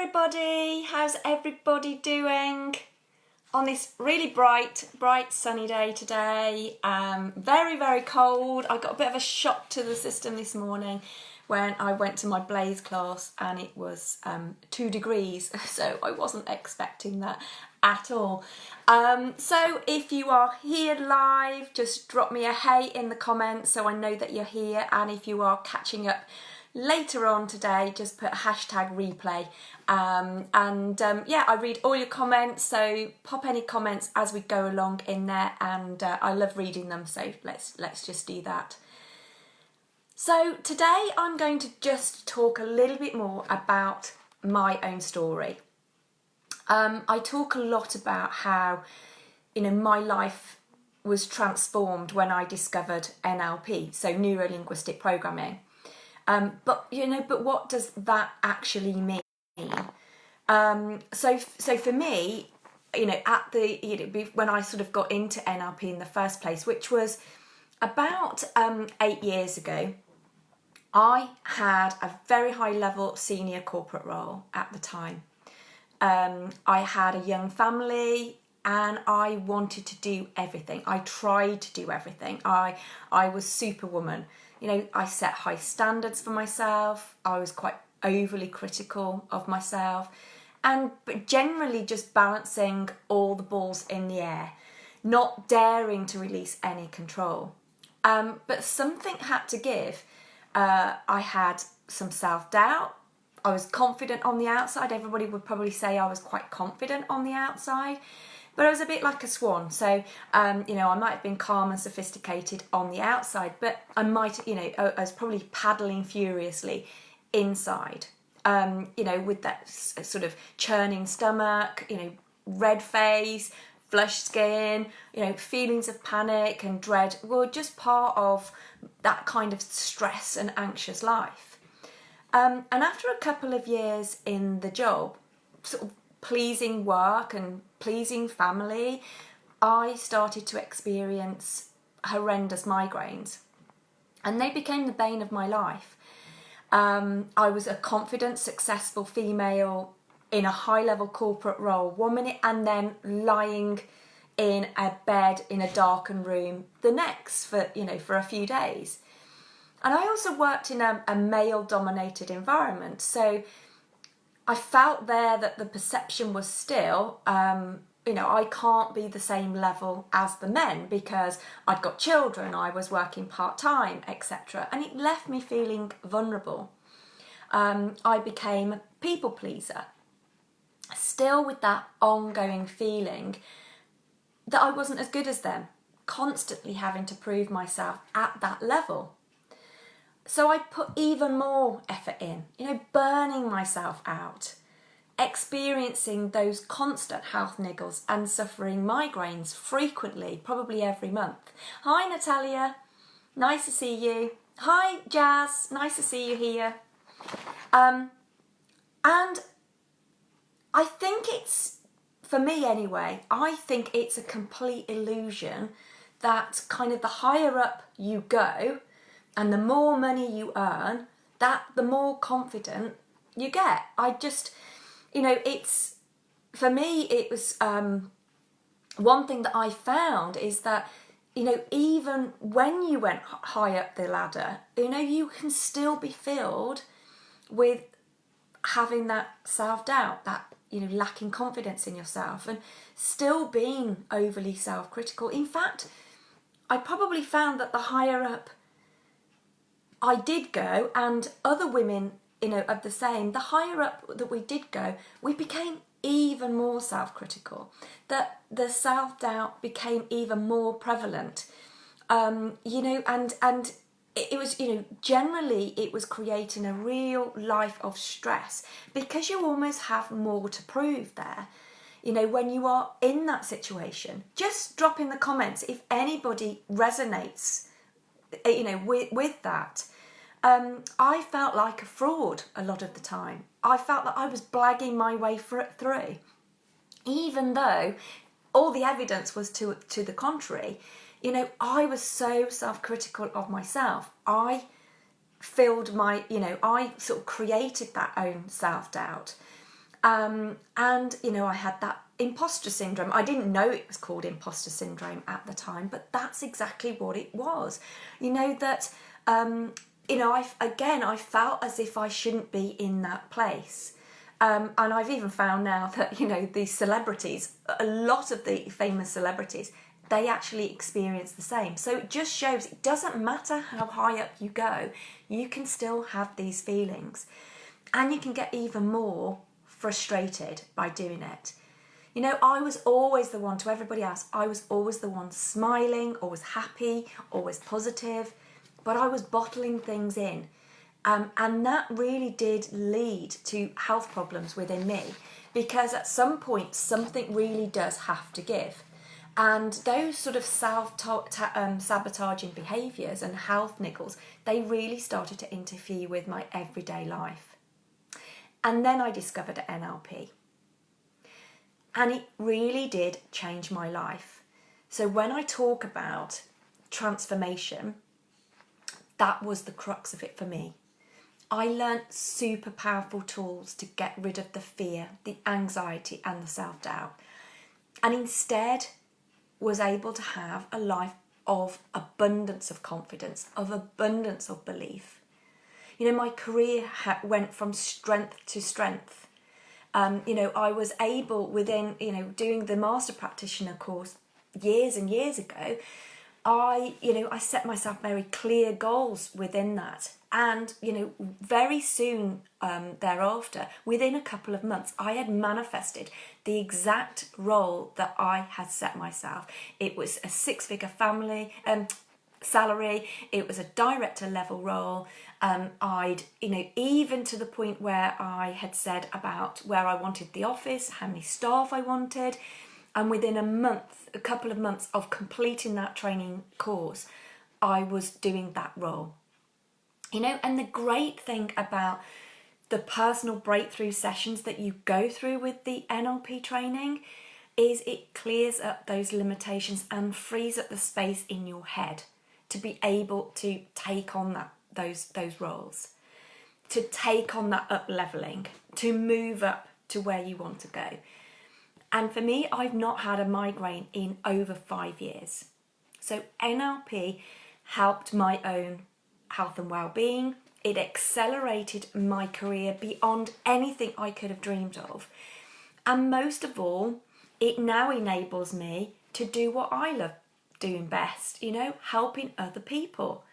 everybody, how's everybody doing on this really bright sunny day today? Very cold. I got a bit of a shock to the system this morning when I went to my Blaze class and it was 2 degrees, so I wasn't expecting that at all. So if you are here live, just drop me a hey in the comments so I know that you're here, and if you are catching up later on today, just put hashtag replay. Yeah, I read all your comments, so pop any comments as we go along in there, and I love reading them, so let's just do that. So today I'm going to just talk a little bit more about my own story. I talk a lot about how, my life was transformed when I discovered NLP, so neuro-linguistic programming. But what does that actually mean? So for me, when I sort of got into NLP in the first place, which was about 8 years ago, I had a very high level senior corporate role at the time. I had a young family and I wanted to do everything. I tried to do everything. I was superwoman. I set high standards for myself. I was quite overly critical of myself, but generally just balancing all the balls in the air, not daring to release any control. But something had to give. I had some self-doubt. I was confident on the outside. Everybody would probably say I was quite confident on the outside, but I was a bit like a swan. So, I might have been calm and sophisticated on the outside, but I was probably paddling furiously inside, with that sort of churning stomach, red face, flushed skin, feelings of panic and dread were just part of that kind of stress and anxious life. And after a couple of years in the job, sort of pleasing work and pleasing family, I started to experience horrendous migraines, and they became the bane of my life. I was a confident, successful female in a high-level corporate role one minute, and then lying in a bed in a darkened room the next for a few days. And I also worked in a male-dominated environment, so I felt there that the perception was still, I can't be the same level as the men because I'd got children, I was working part-time, etc. And it left me feeling vulnerable. I became a people pleaser, still with that ongoing feeling that I wasn't as good as them, constantly having to prove myself at that level. So I put even more effort in, burning myself out, experiencing those constant health niggles and suffering migraines frequently, probably every month. Hi Natalia, nice to see you. Hi Jazz, nice to see you here. And I think it's, for me anyway, I think it's a complete illusion that kind of the higher up you go and the more money you earn, that the more confident you get. I just, it's, for me, it was, one thing that I found is that, even when you went high up the ladder, you can still be filled with having that self-doubt, that, lacking confidence in yourself and still being overly self-critical. In fact, I probably found that the higher up I did go, and other women, of the same, the higher up that we did go, we became even more self-critical, that the self-doubt became even more prevalent, and it was, generally it was creating a real life of stress because you almost have more to prove there. When you are in that situation, just drop in the comments if anybody resonates with that. I felt like a fraud a lot of the time. I felt that I was blagging my way through, even though all the evidence was to the contrary. I was so self-critical of myself. I filled my, I sort of created that own self-doubt. And, you know, I had that imposter syndrome. I didn't know it was called imposter syndrome at the time, but that's exactly what it was. You know, that, you know, I felt as if I shouldn't be in that place. And I've even found now that, you know, these celebrities, a lot of the famous celebrities, they actually experience the same. So it just shows it doesn't matter how high up you go, you can still have these feelings. And you can get even more frustrated by doing it. You know, I was always the one, to everybody else, I was always the one smiling, always happy, always positive, but I was bottling things in. And that really did lead to health problems within me, because at some point something really does have to give. And those sort of self-sabotaging behaviours and health niggles, they really started to interfere with my everyday life. And then I discovered NLP. And it really did change my life. So when I talk about transformation, that was the crux of it for me. I learnt super powerful tools to get rid of the fear, the anxiety and the self-doubt. And instead was able to have a life of abundance of confidence, of abundance of belief. You know, my career went from strength to strength. You know, I was able within, you know, doing the master practitioner course years and years ago, I set myself very clear goals within that. And, you know, very soon thereafter, within a couple of months, I had manifested the exact role that I had set myself. It was a six-figure salary. It was a director level role. I'd, you know, even to the point where I had said about where I wanted the office, how many staff I wanted. And within a couple of months of completing that training course, I was doing that role. You know, and the great thing about the personal breakthrough sessions that you go through with the NLP training is it clears up those limitations and frees up the space in your head to be able to take on those roles, to take on that up leveling, to move up to where you want to go. And for me, I've not had a migraine in over 5 years. So NLP helped my own health and well-being. It accelerated my career beyond anything I could have dreamed of. And most of all, it now enables me to do what I love doing best, you know, helping other people.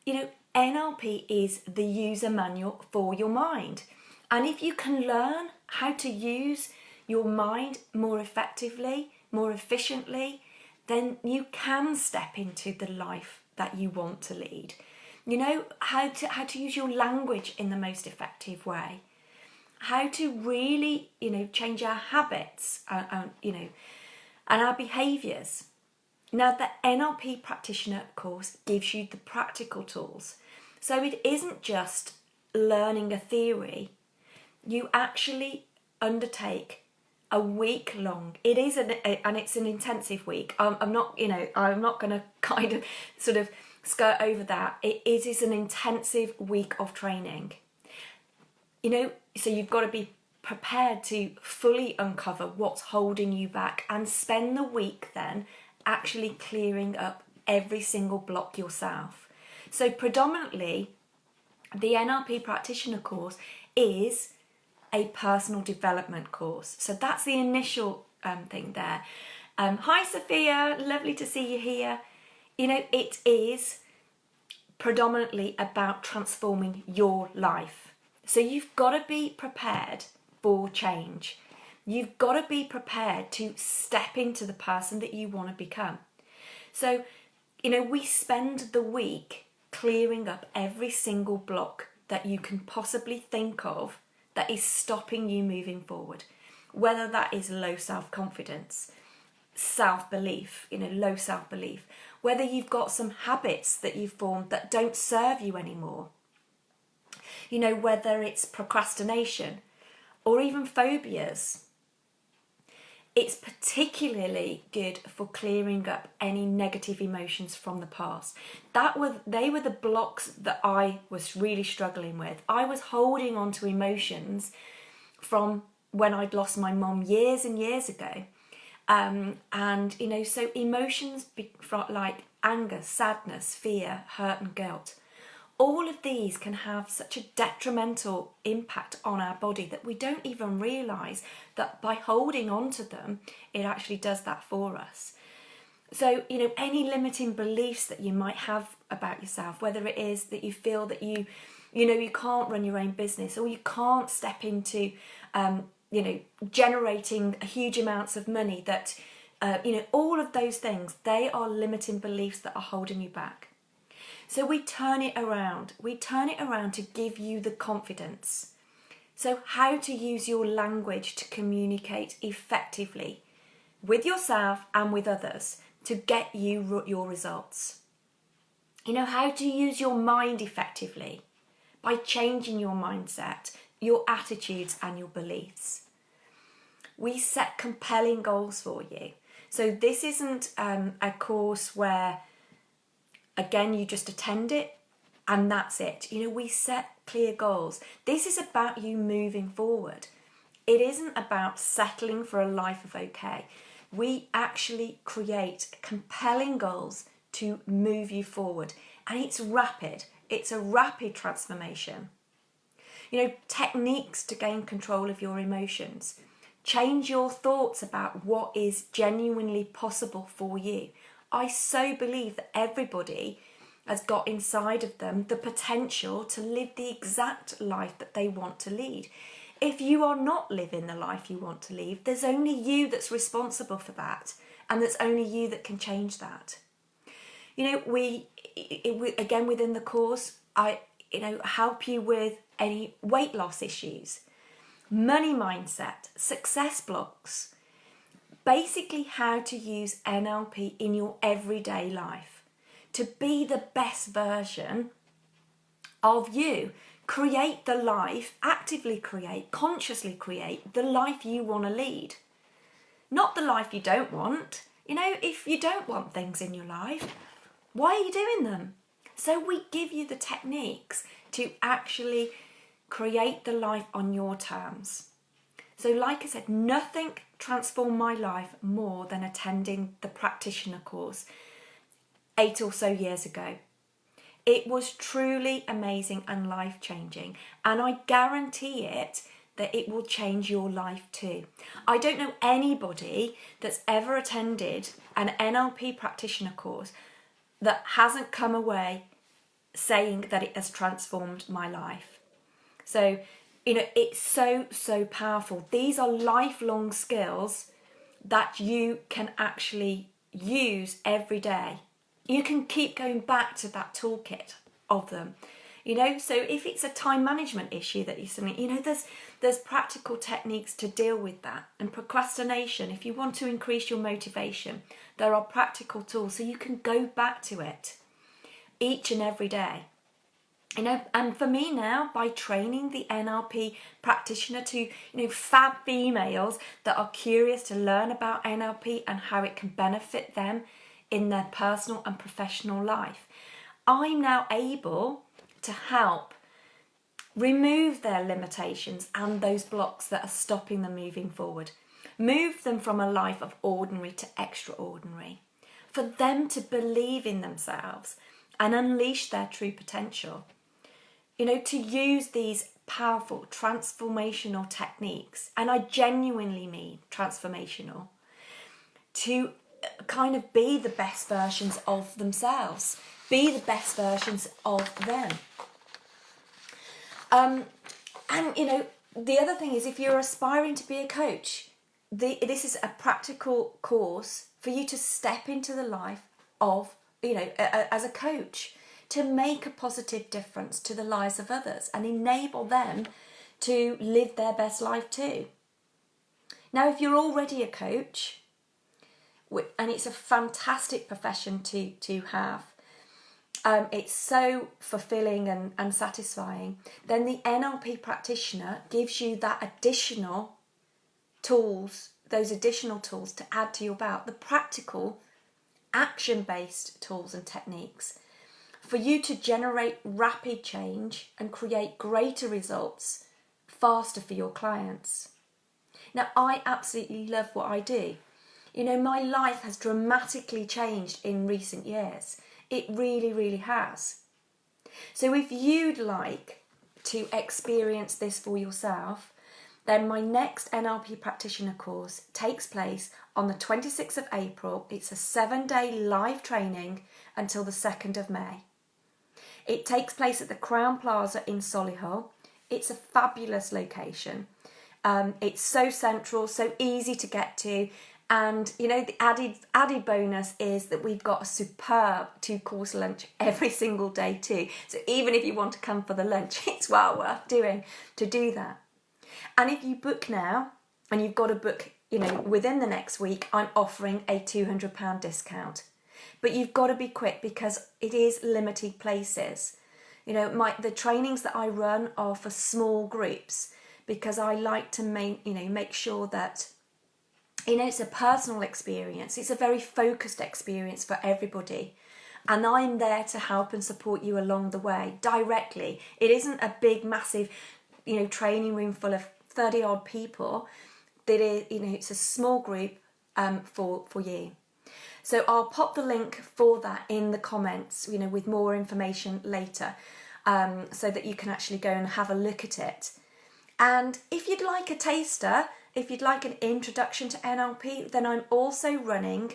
You know, NLP is the user manual for your mind. And if you can learn how to use your mind more effectively, more efficiently, then you can step into the life that you want to lead. You know, how to use your language in the most effective way. How to really, you know, change our habits, you know, and our behaviours. Now, the NLP practitioner course gives you the practical tools. So it isn't just learning a theory. You actually undertake a week long. It is and it's an intensive week. I'm not going to kind of sort of skirt over that. It is an intensive week of training. You know, so you've got to be prepared to fully uncover what's holding you back and spend the week then actually clearing up every single block yourself. So predominantly, the NLP practitioner course is a personal development course. So that's the initial thing there. Hi Sophia, lovely to see you here. You know, it is predominantly about transforming your life. So you've got to be prepared for change. You've got to be prepared to step into the person that you want to become. So, you know, we spend the week clearing up every single block that you can possibly think of that is stopping you moving forward. Whether that is low self-confidence, self-belief, you know, low self-belief. Whether you've got some habits that you've formed that don't serve you anymore. You know, whether it's procrastination or even phobias. It's particularly good for clearing up any negative emotions from the past. They were the blocks that I was really struggling with. I was holding on to emotions from when I'd lost my mum years and years ago. And, you know, so emotions like anger, sadness, fear, hurt and guilt, all of these can have such a detrimental impact on our body that we don't even realise that by holding on to them, it actually does that for us. So, you know, any limiting beliefs that you might have about yourself, whether it is that you feel that you know, you can't run your own business, or you can't step into, you know, generating huge amounts of money, that, you know, all of those things, they are limiting beliefs that are holding you back. So we turn it around. We turn it around to give you the confidence. So how to use your language to communicate effectively with yourself and with others to get you your results. You know, how to use your mind effectively by changing your mindset, your attitudes and your beliefs. We set compelling goals for you. So this isn't a course where, again, you just attend it and that's it. You know, we set clear goals. This is about you moving forward. It isn't about settling for a life of okay. We actually create compelling goals to move you forward. And it's rapid. It's a rapid transformation. You know, techniques to gain control of your emotions. Change your thoughts about what is genuinely possible for you. I so believe that everybody has got inside of them the potential to live the exact life that they want to lead. If you are not living the life you want to lead, there's only you that's responsible for that, and there's only you that can change that. You know, we again, within the course, I, you know, help you with any weight loss issues, money mindset, success blocks, basically how to use NLP in your everyday life to be the best version of you. Create the life, actively create, consciously create the life you want to lead. Not the life you don't want. You know, if you don't want things in your life, why are you doing them? So we give you the techniques to actually create the life on your terms. So like I said, nothing transformed my life more than attending the practitioner course 8 or so years ago. It was truly amazing and life-changing, and I guarantee it that it will change your life too. I don't know anybody that's ever attended an NLP practitioner course that hasn't come away saying that it has transformed my life. So, you know, it's so powerful. These are lifelong skills that you can actually use every day. You can keep going back to that toolkit of them. You know, so if it's a time management issue that you're saying, you know, there's practical techniques to deal with that. And procrastination, if you want to increase your motivation, there are practical tools so you can go back to it each and every day. You know, and for me now, by training the NLP practitioner to, you know, fab females that are curious to learn about NLP and how it can benefit them in their personal and professional life, I'm now able to help remove their limitations and those blocks that are stopping them moving forward. Move them from a life of ordinary to extraordinary. For them to believe in themselves and unleash their true potential. You know, to use these powerful transformational techniques, and I genuinely mean transformational, to kind of be the best versions of themselves, be the best versions of them. And, you know, the other thing is, if you're aspiring to be a coach, this is a practical course for you to step into the life of, you know, as a coach, to make a positive difference to the lives of others and enable them to live their best life too. Now, if you're already a coach, and it's a fantastic profession to have, it's so fulfilling and satisfying, then the NLP practitioner gives you that additional tools, those additional tools to add to your belt, the practical, action-based tools and techniques for you to generate rapid change and create greater results faster for your clients. Now, I absolutely love what I do. You know, my life has dramatically changed in recent years. It really, really has. So if you'd like to experience this for yourself, then my next NLP practitioner course takes place on the 26th of April. It's a 7-day live training until the 2nd of May. It takes place at the Crown Plaza in Solihull. It's a fabulous location. It's so central, so easy to get to. And, you know, the added bonus is that we've got a superb 2-course lunch every single day too. So even if you want to come for the lunch, it's well worth doing to do that. And if you book now, and you've got to book, you know, within the next week, I'm offering a £200 discount. But you've got to be quick because it is limited places. You know, the trainings that I run are for small groups because I like to make sure that, you know, it's a personal experience. It's a very focused experience for everybody. And I'm there to help and support you along the way directly. It isn't a big, massive, you know, training room full of 30 odd people. That is, you know, it's a small group for you. So I'll pop the link for that in the comments, you know, with more information later, so that you can actually go and have a look at it. And if you'd like a taster, if you'd like an introduction to NLP, then I'm also running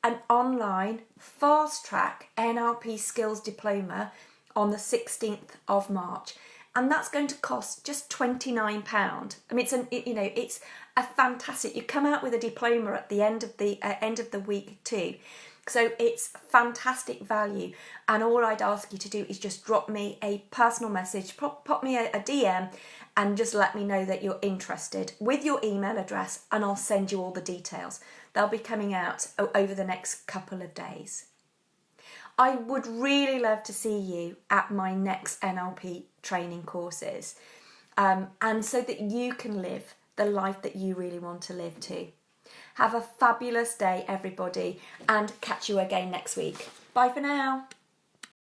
an online fast track NLP skills diploma on the 16th of March. And that's going to cost just £29. I mean, it's a fantastic. You come out with a diploma at the end of the week too, so it's fantastic value. And all I'd ask you to do is just drop me a personal message, pop me a DM, and just let me know that you're interested with your email address, and I'll send you all the details. They'll be coming out over the next couple of days. I would really love to see you at my next NLP training courses, and so that you can live the life that you really want to live too. Have a fabulous day, everybody, and catch you again next week. Bye for now.